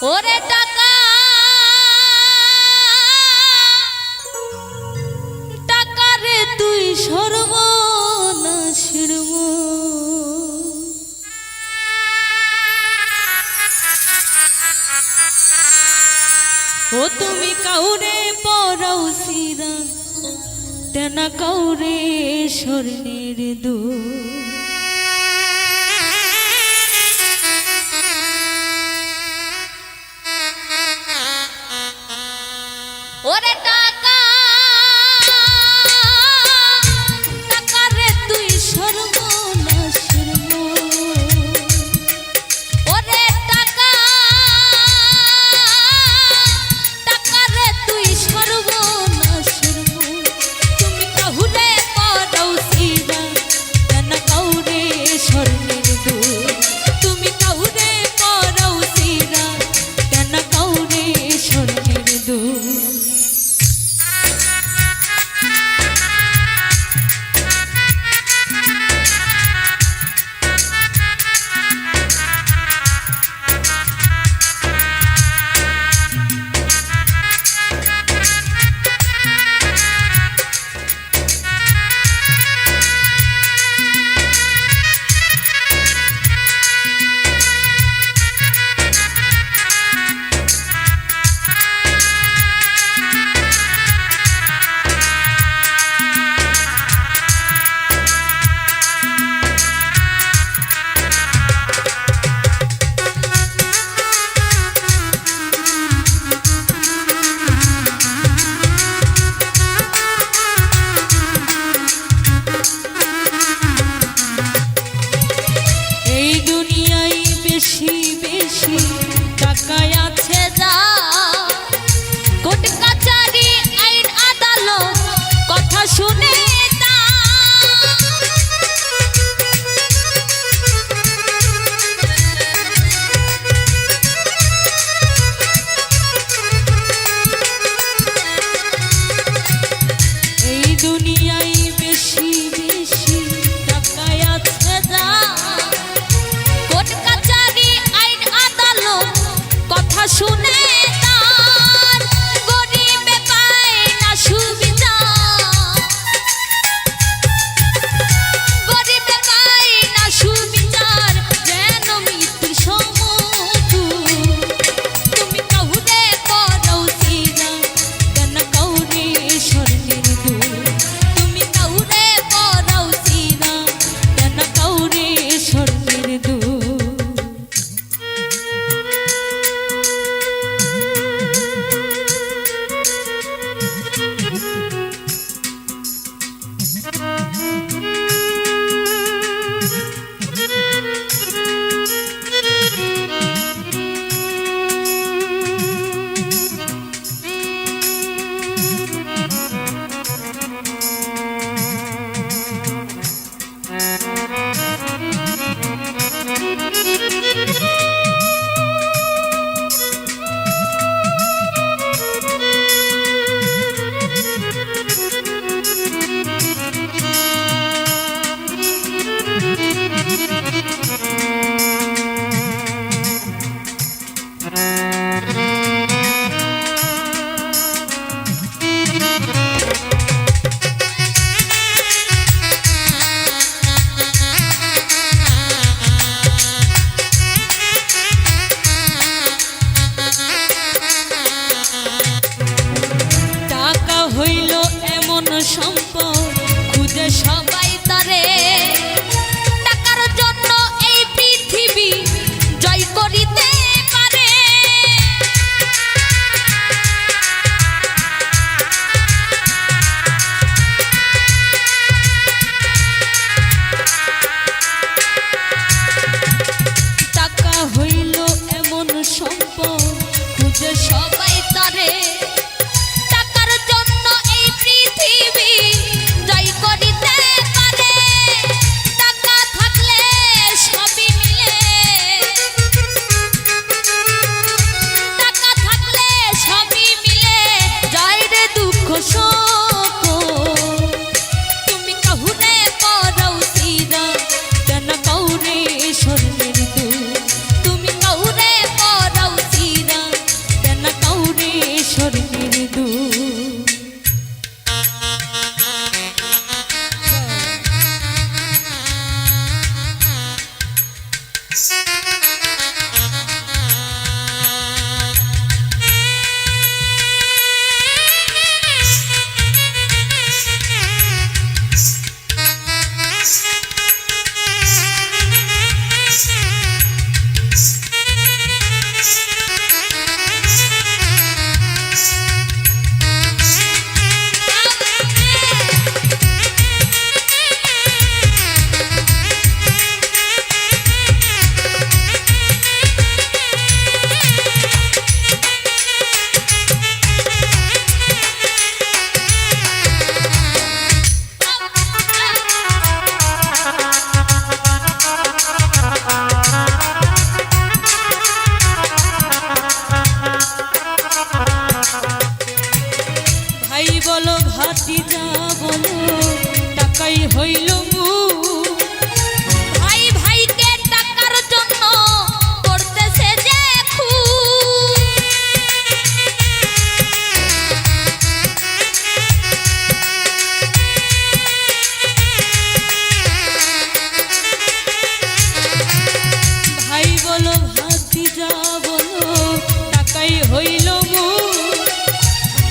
ওরে টাকা টাকা রে তুই সর্বনাশের ও তুমি কাউরে পরাও সিরা তেনা কাউরে স্বর্ণের দুধ ওরে টাকা টাকা রে তুই সর্বনাশের ওরে টাকা টাকা রে তুই সর্বনাশের তুমি কাহুরে পরাও সিরা তেনা কাউরে স্বর্ণের দুধ তুমি কাহুরে পরাও সিরা তেনা কাউরে স্বর্ণের দুধ বেশি বেশি টাকায় আছে যা কোর্ট কাচারি আইন আদালত কথা শুনে এই দুনিয়ায় বেশি বেশি টাকায় আছে যা কথা শুনে তার গরিবে পায় না সুবিধা গরিবে পায় না সুবিচার যেন মৃত্যুর সমতুল্য তুমি কাউরে পরাও সিরা তেনা কাউরে স্বর্ণের দুধ তুমি কাউরে পরাও সিরা তেনা কাউরে স্বর্ণের দুধ হইল মুখ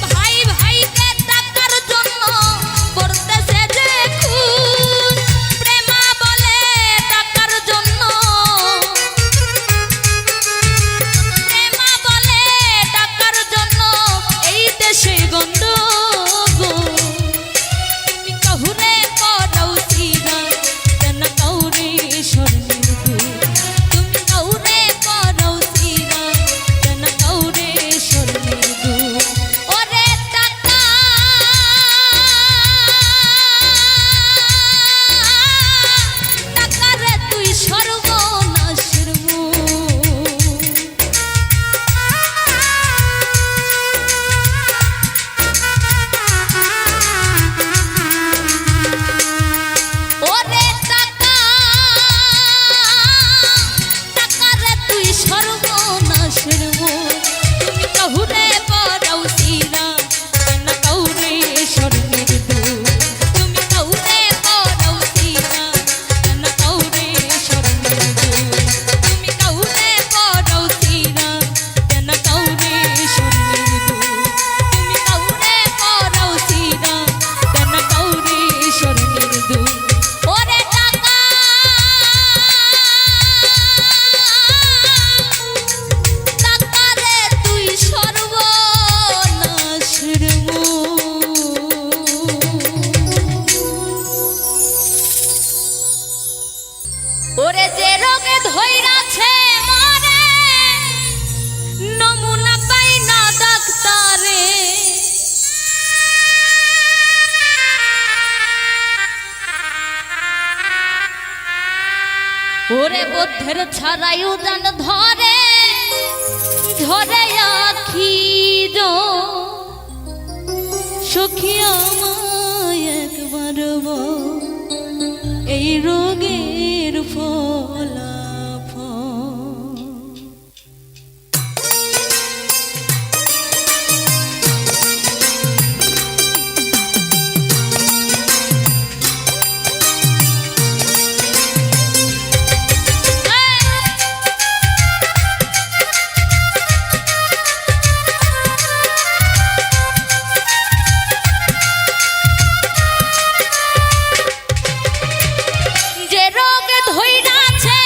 ভাই ভাইকে টাকার জন্য করতেছে যে খুন প্রেমা বলে টাকার জন্য প্রেমা বলে টাকার জন্য এই দেশে গন্ডগোল তুমি কাহুরে পরাও সিরা কেন কাউরে স্বর্ণের দুল তুমি কাউরে পরাও সিরা কেন কাউরে স্বর্ণের দুল ওরে টাকা টাকারে তুই সর্বনাশের মূল ওরে টাকা টাকারে তুই সর্বনাশের মূল তুমি কাহুরে পরাও সিরা কেন কাউরে স্বর্ণের দুল তুমি কাহুরে পরাও সিরা কেন কাউরে স্বর্ণের দুল তুমি কাহুরে পরাও সিরা কেন কাউরে স্বর্ণের দুল তুমি কাহুরে পরাও সিরা কেন কাউরে স্বর্ণের দুল ওরে টাকা টাকারে তুই সর্বনাশের মূল ওরে যে রোগে ধইরাছে মারে নমুনা পাই না ডাক্তারে ওরে বদ্ধের ছাড়াই উদান ধরে ধরে আখি সখী আমায় একবার বল এই রোগের ফলাফল যে রোগ ধইরাছে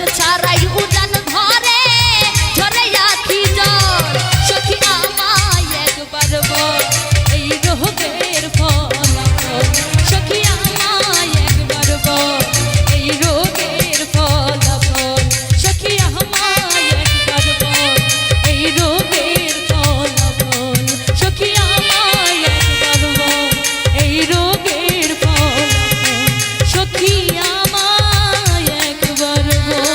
বদ্ধের ছাড়াই উজান ধরে ঝরে আখি জল সখী আমায় একবার বল এই রোগের ফলাফল সখী আমায় একবার বল এই রোগের ফলাফল সখী আমায় একবার বল এই রোগের ফলাফল সখী আমায় একবার বল এই রোগের ফলাফল সখী আমায় একবার বল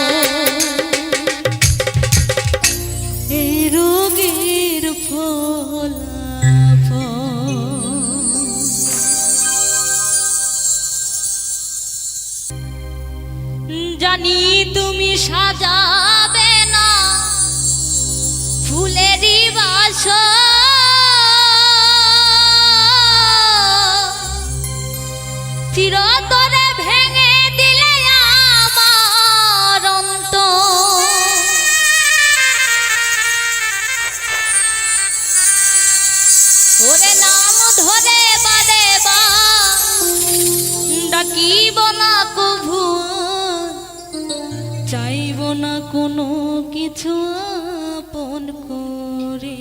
এই রোগের ফলাফল জানি তুমি সাজাবে না ফুলেরই বাসর চিরতরে ভেঙে দিলে আমার অন্তর ওরে নাম ধরে বারে ডাকিব না কভু চাইব না কোনো কিছু আপন করে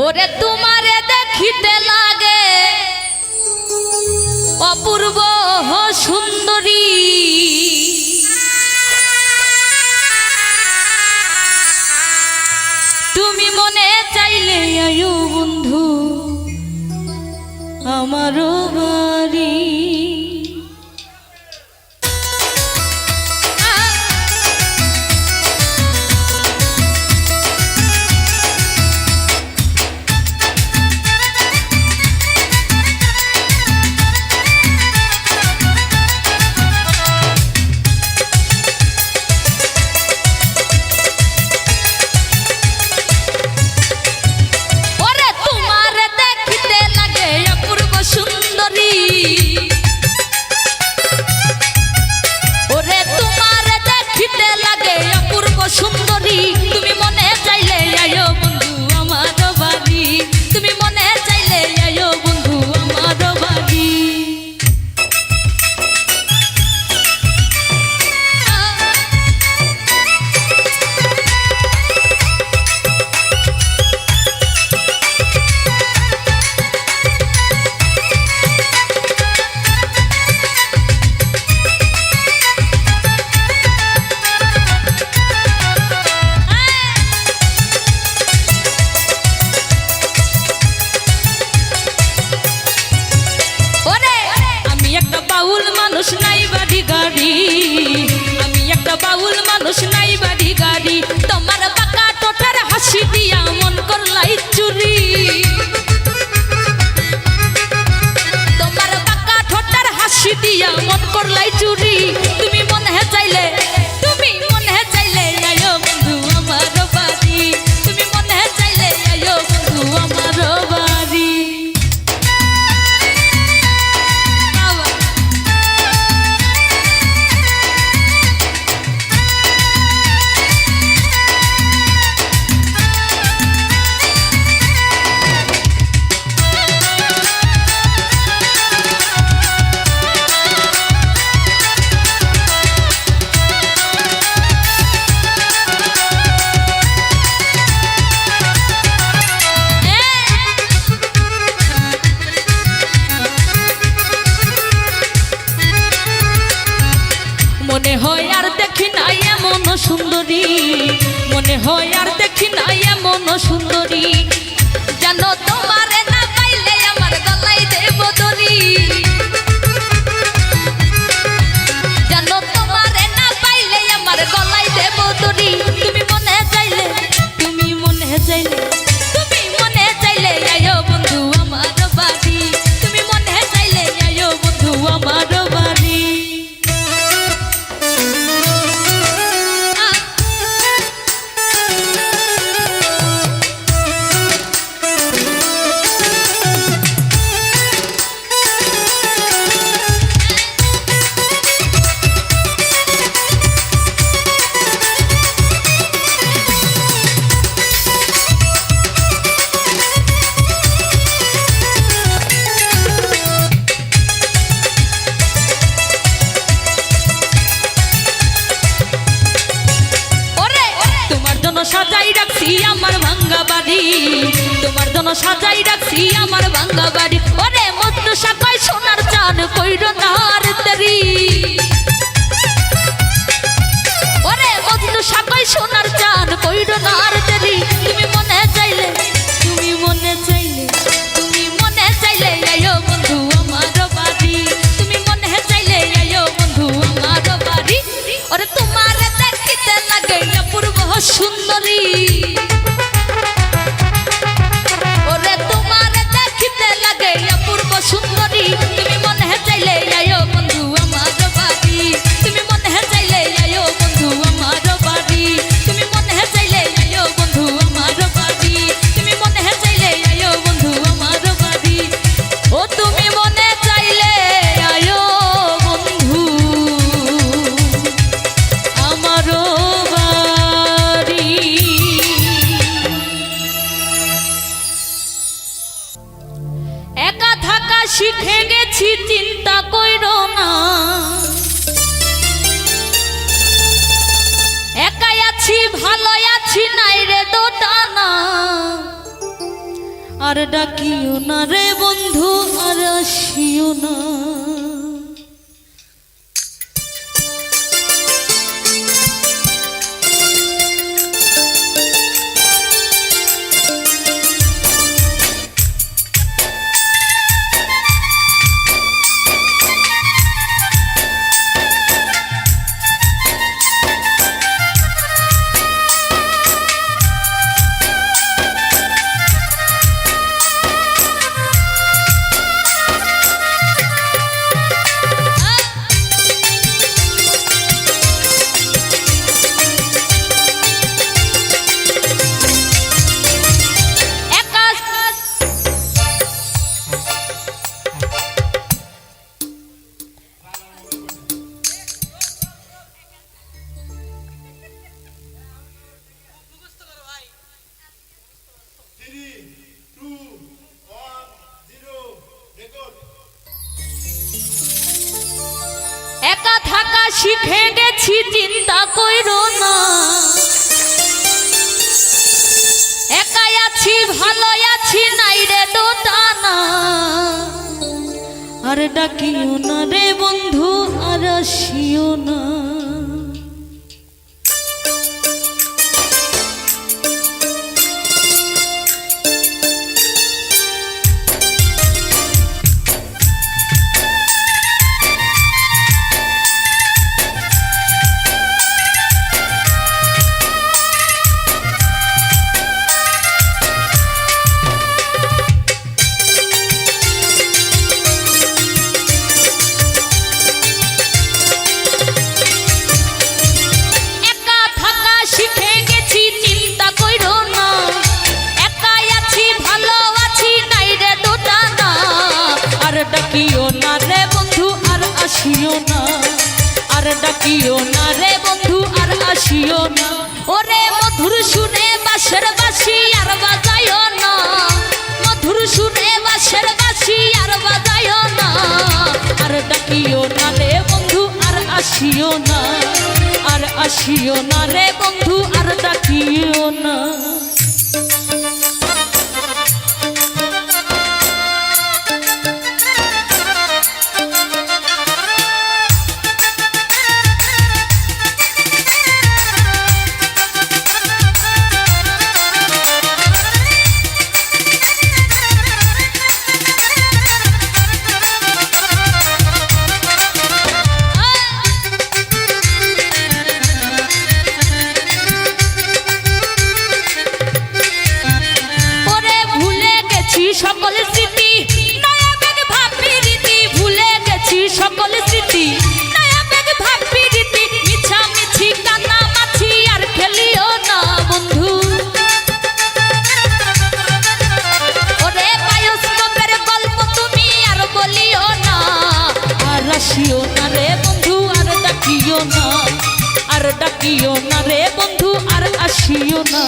ওরে তোমারে দেখিতে লাগে অপূর্ব সুন্দরী, তুমি মনে চাইলে আয়ো বন্ধু আমারও বাড়ি। বাউল মানুষ নাই বাড়ি গাড়ি, তোমার বাঁকা টোটার হাসি দিয়া মন করলাই চুরি। তোমার বাঁকা ঠোঁটার হাসি দিয়া মন করলাই চুরি। তুমি মনে চাইলে, তুমি মনে চাইলে আয়ো বন্ধু আমার বাড়ি, তুমি মনে চাইলে আয়ো বন্ধু আমার বাড়ি। মনে হয় আর দেখি না এমন সুন্দরী, মনে হয় আর দেখি না এমন সুন্দরী, জানো তোমারে না পাইলে আমার গলায় দেব দড়ি। জানো তোমারে না পাইলে আমার গলায় দেব দড়ি। তুমি মনে চাইলে, তুমি মনে চাইলে, তুমি মনে চাইলে আয়ো বন্ধু আমার বাড়ি, তুমি মনে চাইলে আয়ো বন্ধু আমার বাড়ি। সাজাই রাখছি আমার ভাঙ্গা বাড়ি, তোমার জন্য সাজাই রাখছি আমার ভাঙ্গা বাড়ি। ওরে মধ্য সাকায় সোনার চান কইরো না আর দেরি, ওরে মধ্য সাকায় সোনার চান কইরো না আর দেরি। তুমি মনে চাইলে, তুমি মনে চাইলে, তুমি মনে চাইলে আয়ো বন্ধু আমার বাড়ি, তুমি মনে চাইলে আয়ো বন্ধু আমার বাড়ি। ওরে তোমার দেখিতে লাগে অপূর্ব সুন্দরী, ওরে তোমার দেখিতে লাগে অপূর্ব সুন্দরী। তুমি মনে চাইলে আয়ো বন্ধু আমার বাড়ি, তুমি মনে চাইলে আয়ো বন্ধু আমার বাড়ি, তুমি মনে চাইলে আয়ো বন্ধু আমার বাড়ি, তুমি মনে চাইলে আয়ো বন্ধু আমার বাড়ি। ও তুমি মনে চাইলে আয়ো বন্ধু আমারও বাড়ি। একা থাকা শিখে গেছি চিন্তা কইরো না, একাই আছি ভালো আছি নাই রে দোটানা। আর ডাকিও না রে বন্ধু আর আসিও না। একা থাকা শিখে গেছি চিন্তা কইরো না, একাই আছি ভালো আছি নাই রে দোটানা। আর ডাকিও না রে বন্ধু আর আসিও না। আর ডাকিও না রে বন্ধু আর আসিও না। ওরে মধুর শুনে বাঁশের বাঁশি আর বাজাইও না, মধুর শুনে বাঁশের বাঁশি আর বাজাইও না। আর ডাকিও না রে বন্ধু আর আসিও না, আর আসিও না রে বন্ধু আর ডাকিও না। সকল স্মৃতি নয়া বেগ ভাবি রীতি, ভুলে গেছি সকল স্মৃতি নয়া বেগ ভাবি রীতি। মিছা মিছি কান্না মাছি আর খেলিও না বন্ধু। ওরে বায়োস্কোপের গল্প তুমি আর বলিও না। আর আসিও না রে বন্ধু আর ডাকিও না, আর ডাকিও না রে বন্ধু আর আসিও না।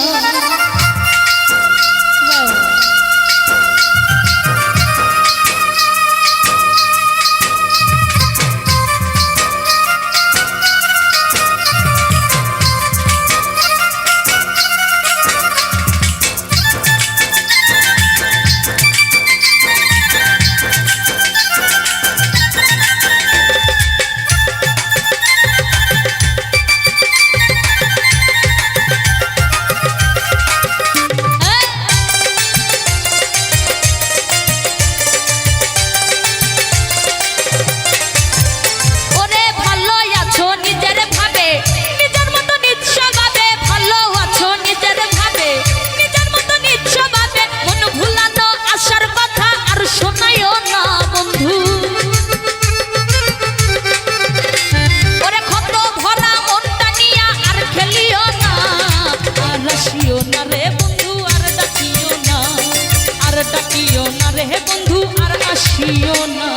ডাকিও না রে বন্ধু আর আসিও না।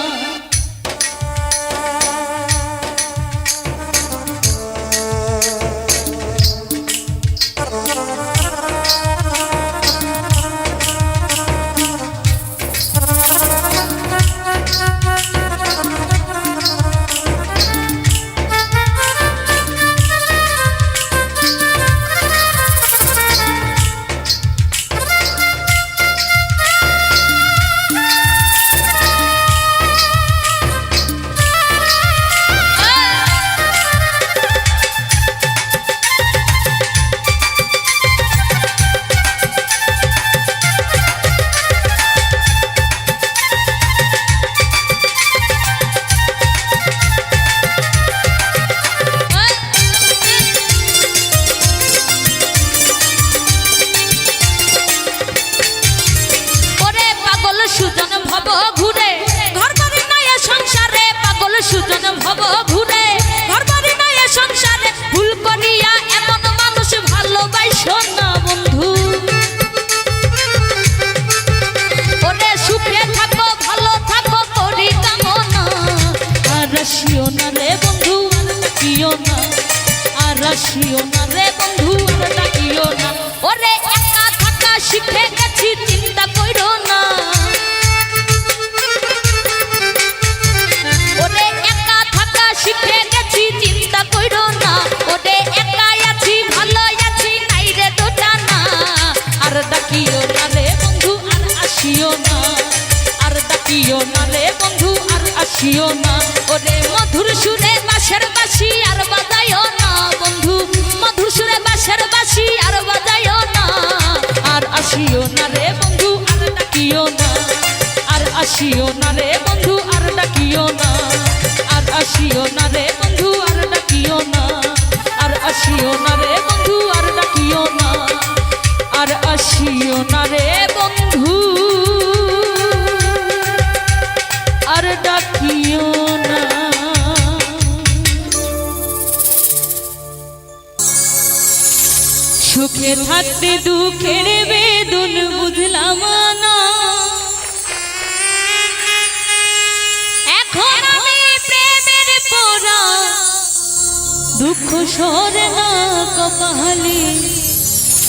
সুজন ভব ঘুরে ঘর বাড়ি নাই এ সংসারে পাগল সুজন ভব ঘুরে ঘর বাড়ি নাই এ সংসারে ভুল করিয়া এমন মানুষ ভালোবাসো না বন্ধু ওরে সুখে থাকো ভালো থাকো করি কামনা আর আসিও না রে বন্ধু আর ডাকিও না আর আসিও না রে বন্ধু আর ডাকিও না ওরে একা থাকা শিখে গেছি চিন্তা কইরো না ওরে একা থাকা শিখে গেছি চিন্তা কইরো না ওরে একা আছি ভালো আছি নাই রে দোটানা আর ডাকিও না রে বন্ধু আর আসিও না আর ডাকিও না রে বন্ধু আর আসিও না ওরে মধুর সুরে বাঁশের বাঁশি আর বাজাইও না বন্ধু মধুর সুরে বাঁশের বাঁশি আর বাজাইও না আর আসিও না রে বন্ধু আর ডাকিও না আর আসিও না রে বন্ধু আর ডাকিও না আর আসিও না রে বন্ধু আর ডাকিও না আর আসিও না রে বন্ধু আর ডাকিও না আর আসিও না রে বন্ধু আর ডাকিও না সুখে থাকতে দুঃখের বেদন বুঝলাম না এখন আমি প্রেমের পোড়া দুঃখ সরে না কপালে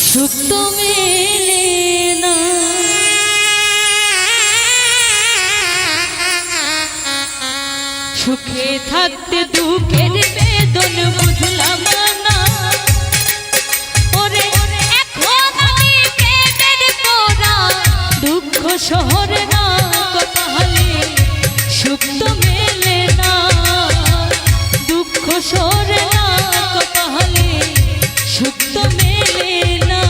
সুখ তো মেলে না সুখে থাকতে দুঃখের বেদন বুঝলাম না ওরে এখন আমি প্রেমের পোড়া দুঃখ শহরে না কপালে সুখ তো মেলে না দুঃখ শহরে না কপালে সুখ তো মেলে না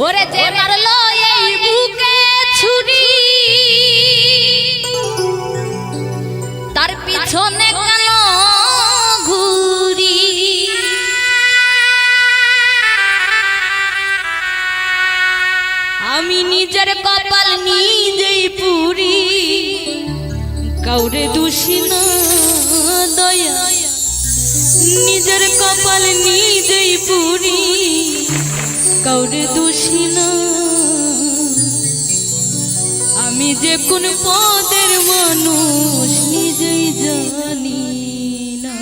ওরে যে মারলো এই বুকে ছুরি তার পিছনে কেন ঘুরি আমি নিজের কপাল নিজেই পুরি কাউরে দোষী না দয়া নিজের কপাল নিজেই পুরি কাউরে দোষী না আমি যে কোন পদের মানুষ নিজেই জানি না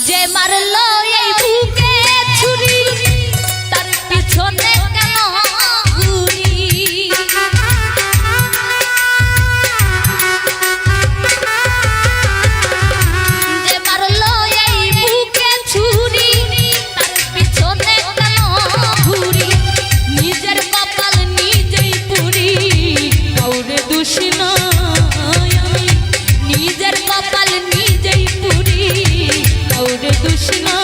যে মারলো এই বুকে ছুরি তার পিছনে কেন ঘুরি যে মারলো এই বুকে ছুরি তার পিছনে কেন ঘুরি নিজের কপাল নিজেই পুরি কাউরে দোষী না আমি নিজের কপাল নিজেই পুরি কাউরে দোষী না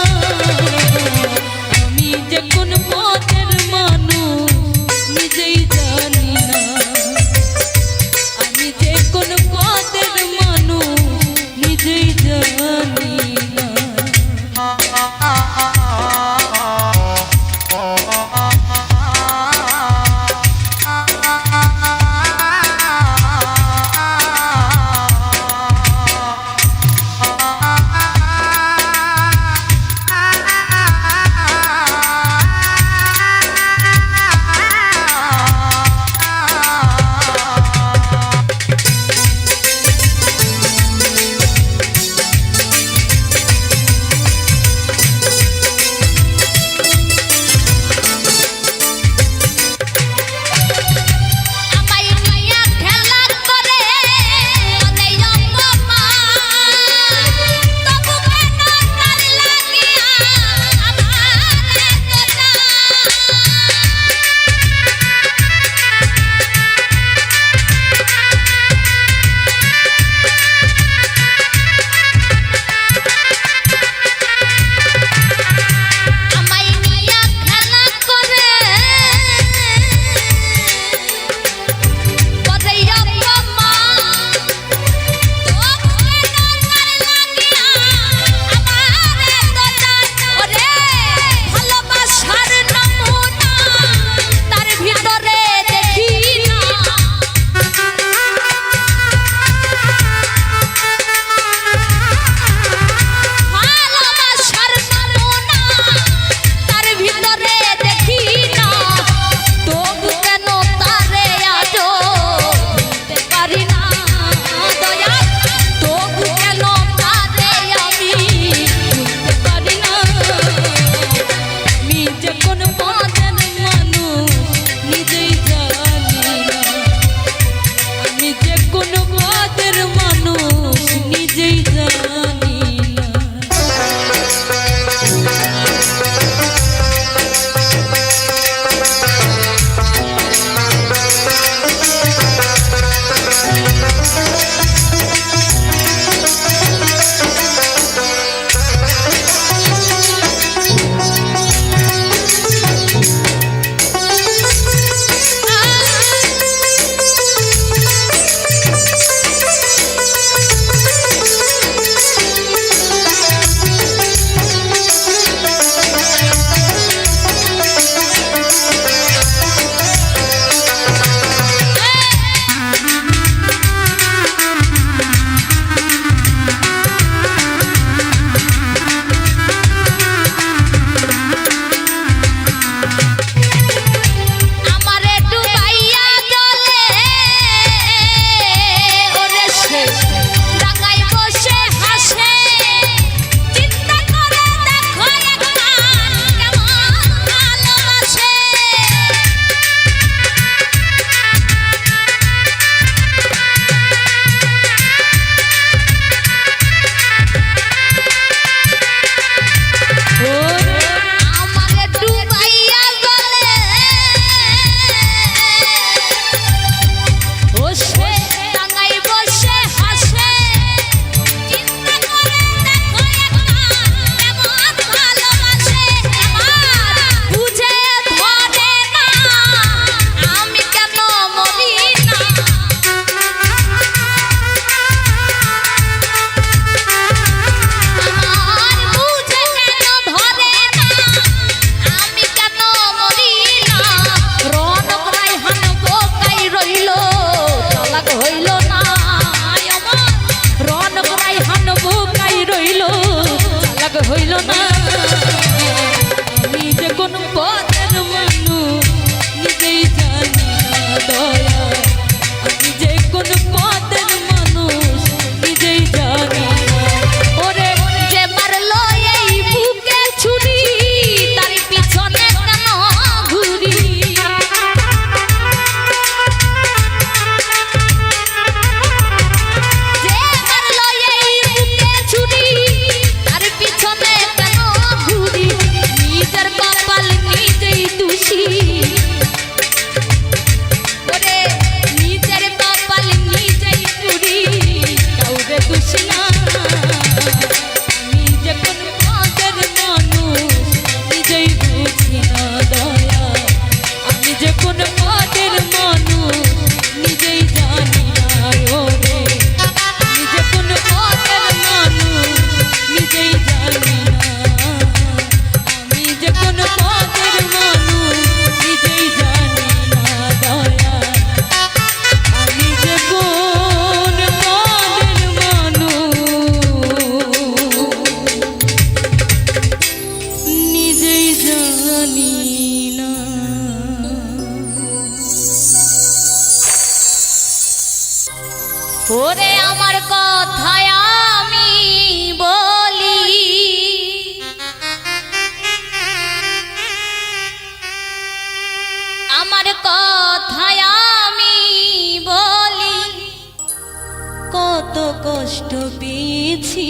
গেছি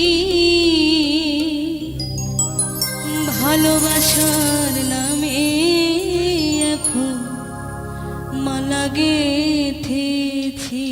ভালোবাসার নামে এখন মালা গেথেছি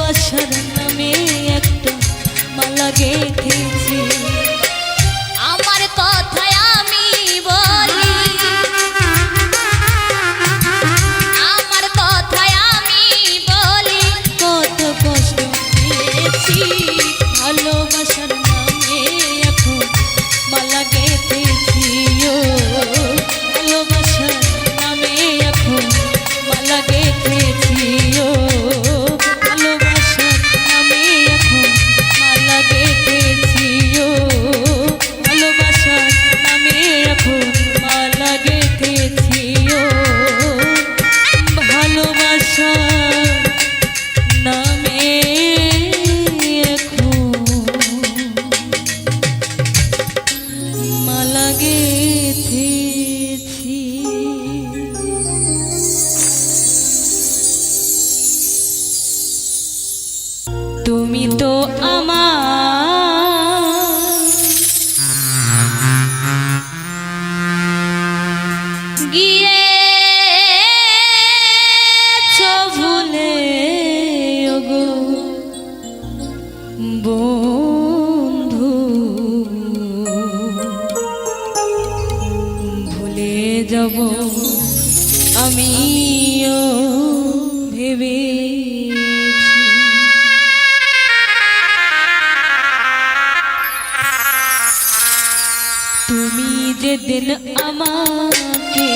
ভালোবাসার নামে একটা মালা গেঁথেছি আমার কথায় আমি বলি আমার কথায় আমি বলি কত কষ্ট পেয়েছি ভালোবাসার নামে এখন মালা গেঁথেছি ও ভালোবাসার নামে এখন মালা গেঁথেছি ও ভালোবাসার নামে এখন মালা গেঁথেছি ও ভালোবাসার নামে এখন মালা গেঁথেছি ও ভালোবাসার নামে এখন মালা গেঁথেছি তুমি তো আমার গিয়েছো ভুলে ওগো বন্ধু ভুলে যাব আমিও ভেবে তুমি যেদিন আমাকে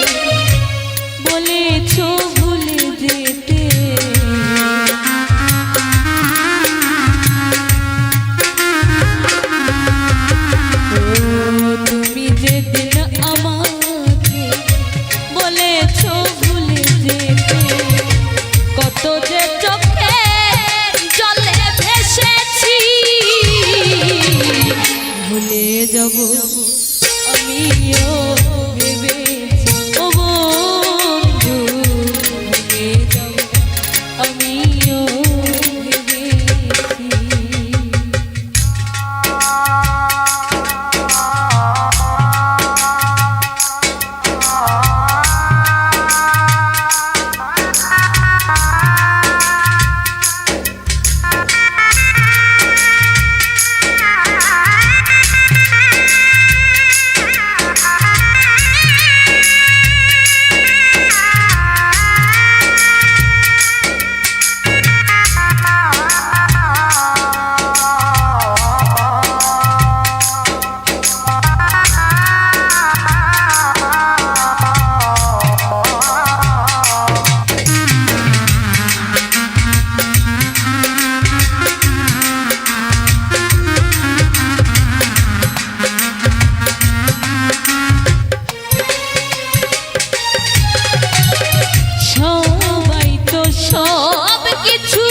বলেছো ভুলে যেতে ও তুমি যেদিন আমাকে বলেছো ভুলে যেতে কত যে চোখে জলে ভেসেছি ভুলে যাব আমিও ভেবেছি ও বন্ধু ভুলে যাব আমিও ভেবেছি সব কিছু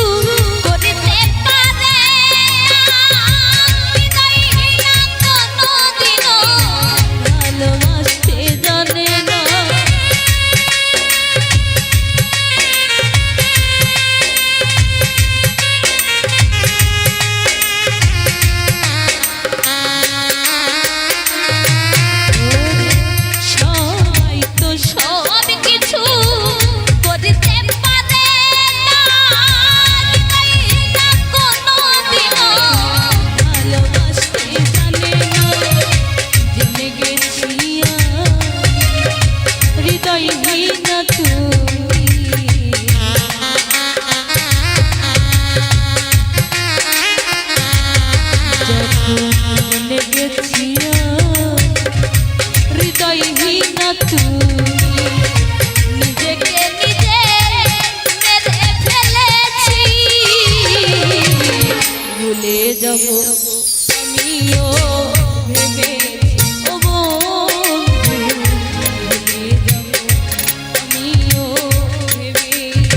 করিতে পারে কোনদিনও ভালোবাসতে জানে না সবাই তো সব কিছু করিতে হৃদয়হীন তুমি নিজেকে নিজে মেরে ফেলেছি ভুলে যাব আমিও ভেবেছি ও বন্ধু ভুলে যাব আমিও ভেবেছি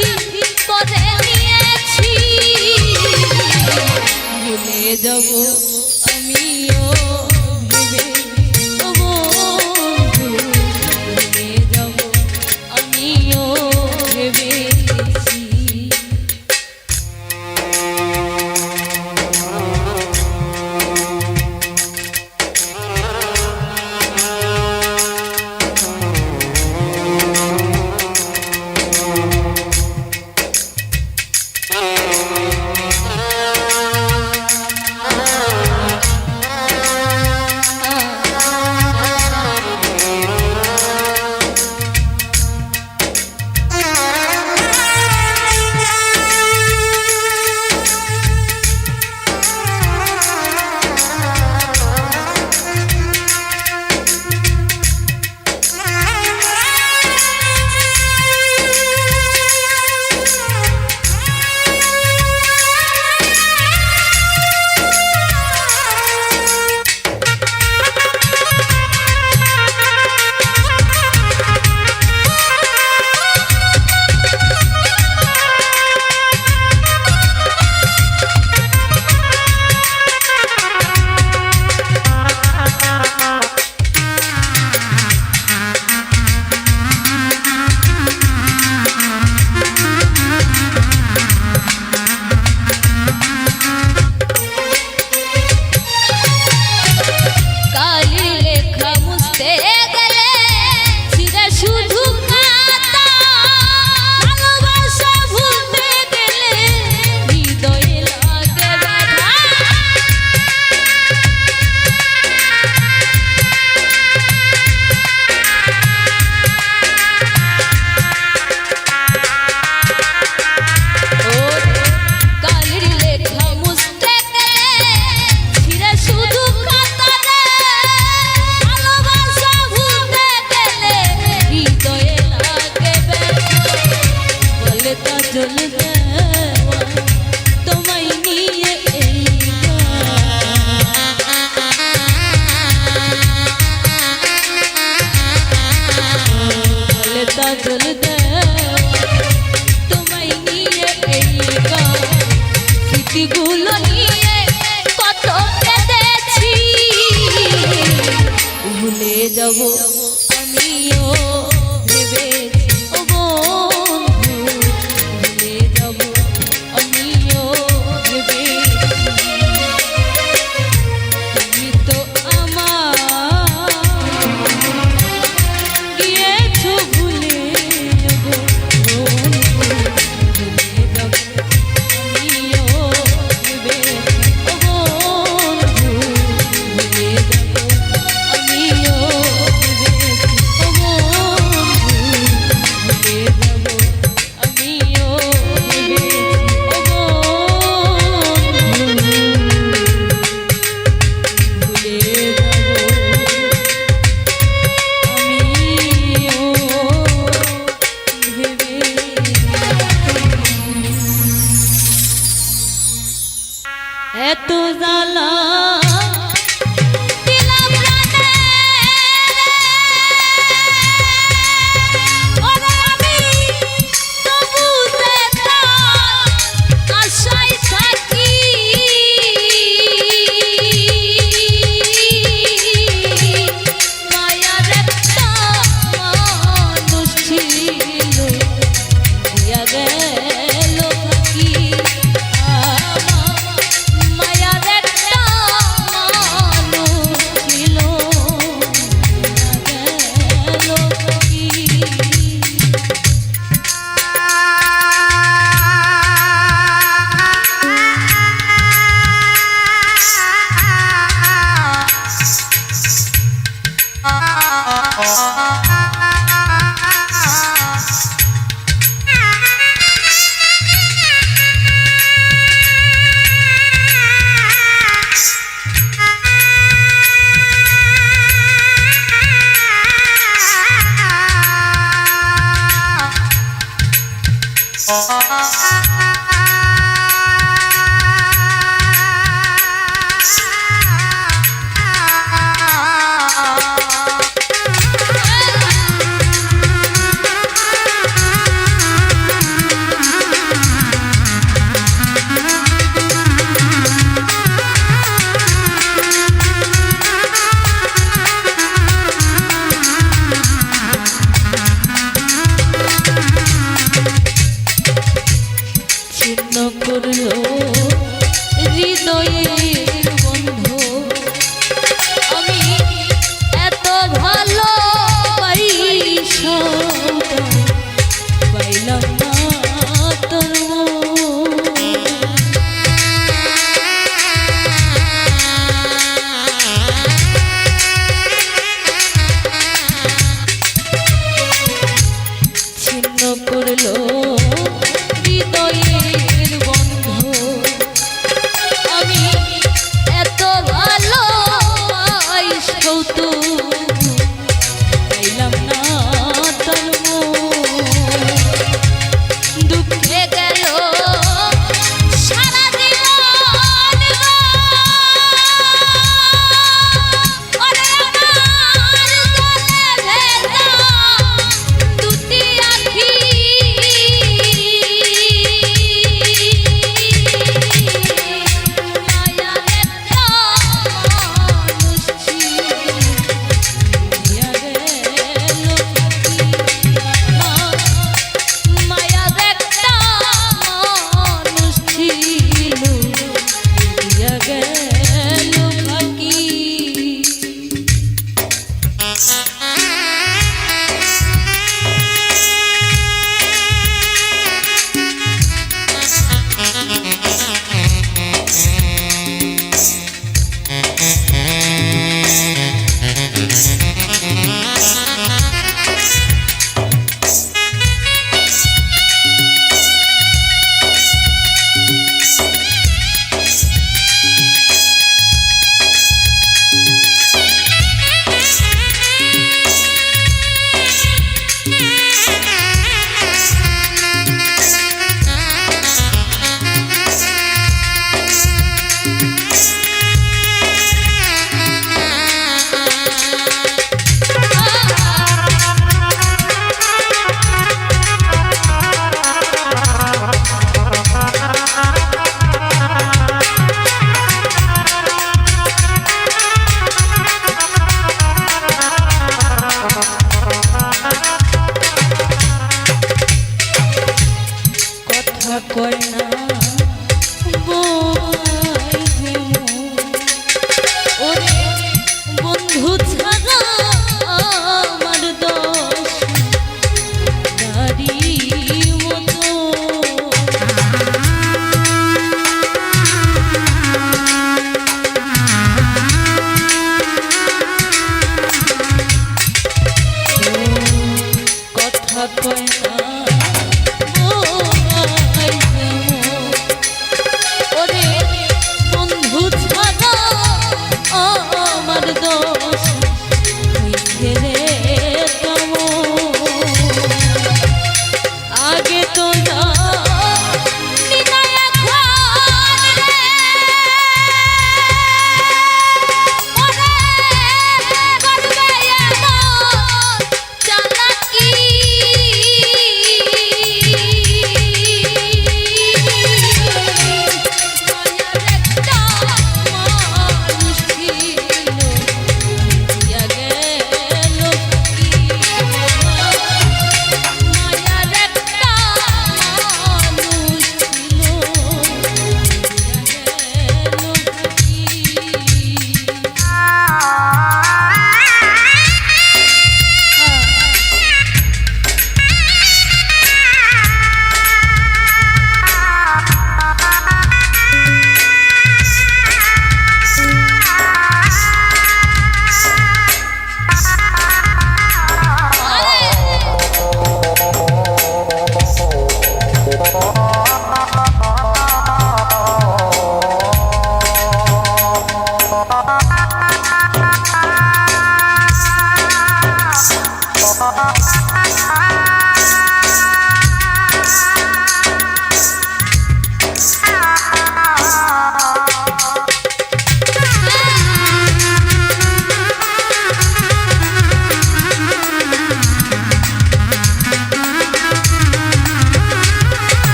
সাথী করে নিয়েছি ভুলে যাব আমিও ভেবে ও বন্ধু ভুলে যাব আমিও ভেবেছি স্মৃতিগুলো নিয়ে কত কেঁদেছি ভুলে যাব আমিও ভেবেছি ও বন্ধু ভুলে যাব আমিও ভেবেছি তুমি তো আমার গিয়েছো ভুলে গো এত জ্বালা দিলাম প্রাণে ওরে আমি তবু যে তার আশায় থাকি মায়ার একটা মানুষ ছিল দিয়া গেল থাকি পাইলাম না তোর ছিন্ন করলো হৃদয়ের বন্ধ আমি এত ভালো তো পাইলাম না তোর দুঃখে গেল সারা জীবন ওরে আমার জলে ভেজা দুটি আখি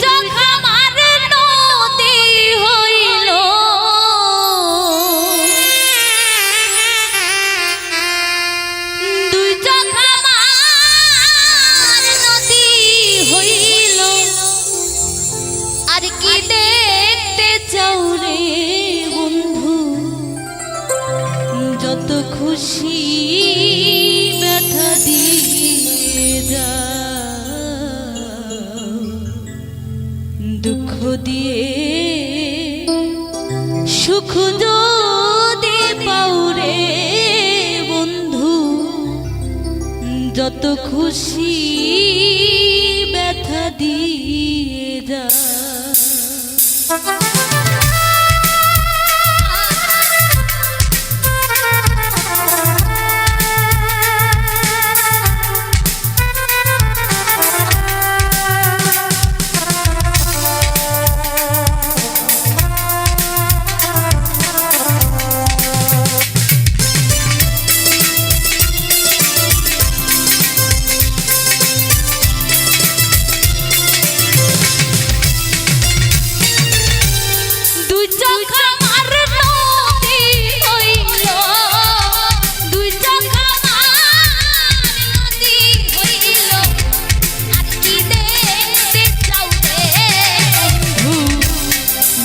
চোখ আমার নদী হইল, দুই চোখ আমার নদী হইল, আর কি দেখতে চাও রে বন্ধু, যত খুশি ব্যথা দিয়ে যা, দুঃখ দিয়ে সুখ যদি পাও রে বন্ধু, যত খুশি ব্যথা দিয়ে যা।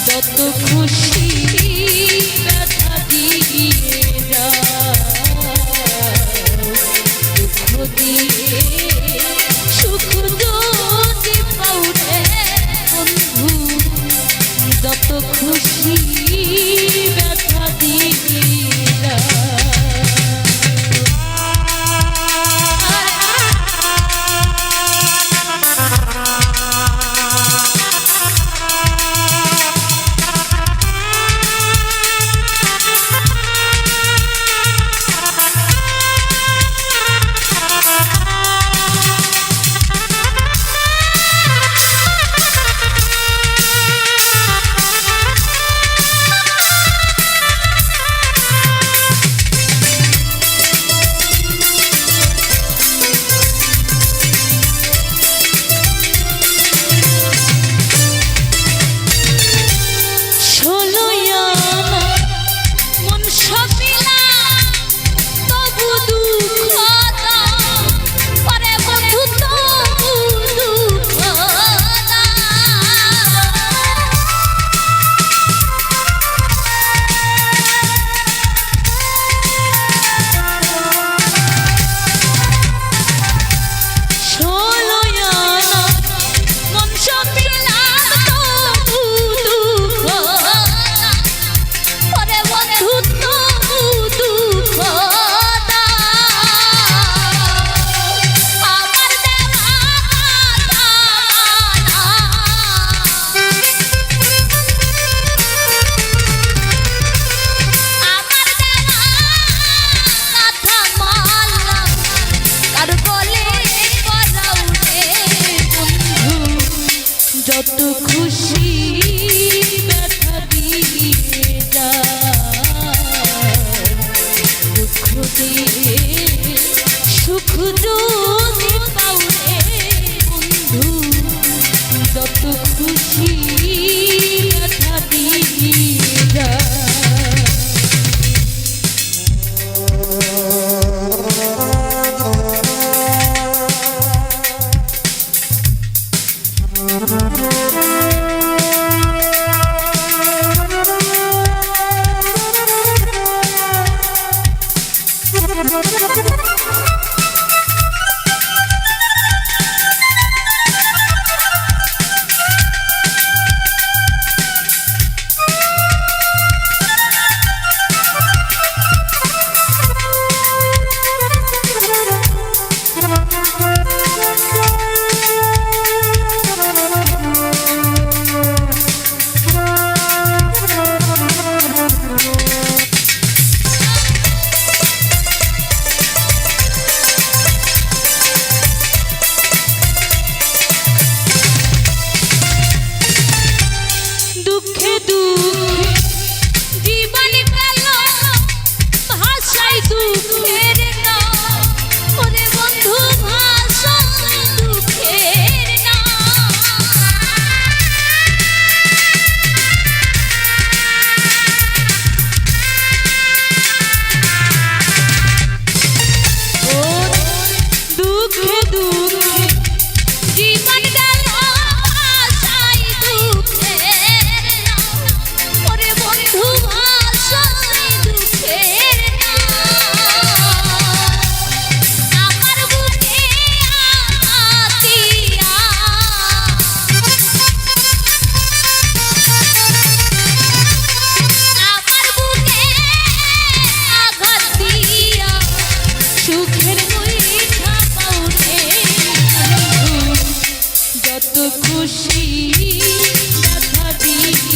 যত খুশি ব্যথা দিয়ে যা, দুঃখ দিয়ে সুখ যদি পাও রে বন্ধু, যত খুশি ব্যথা দিয়ে যা।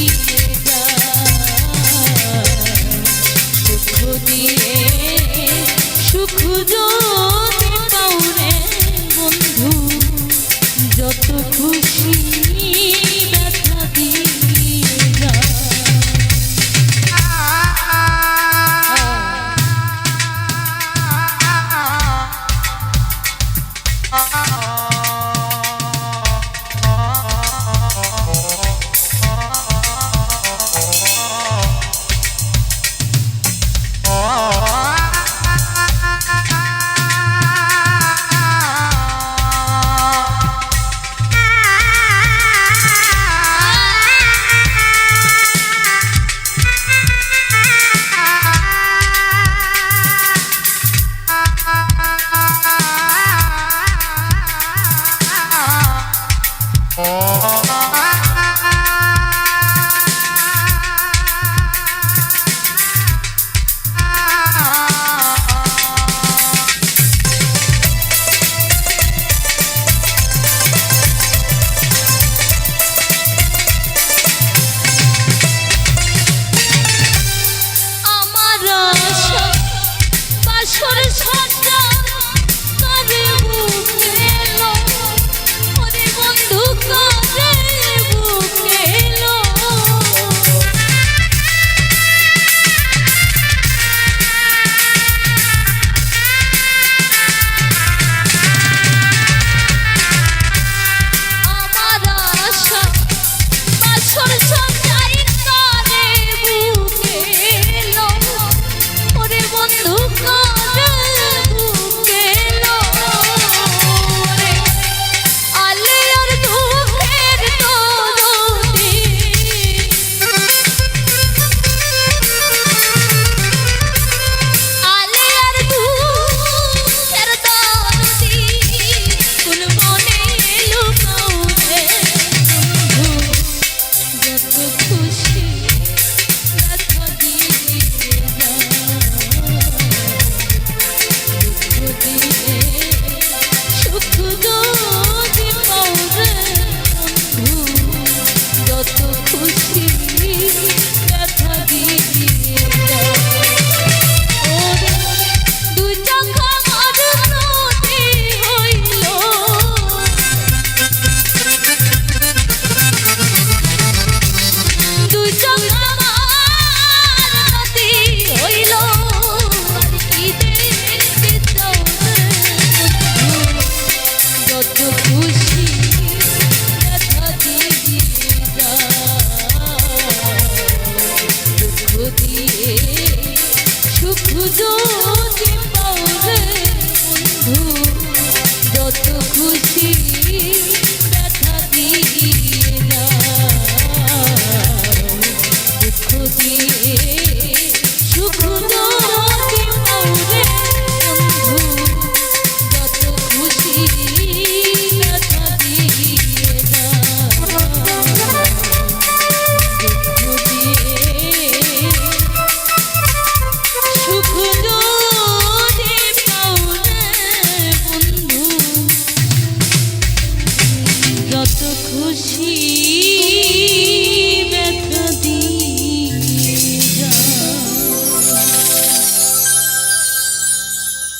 বাড়ি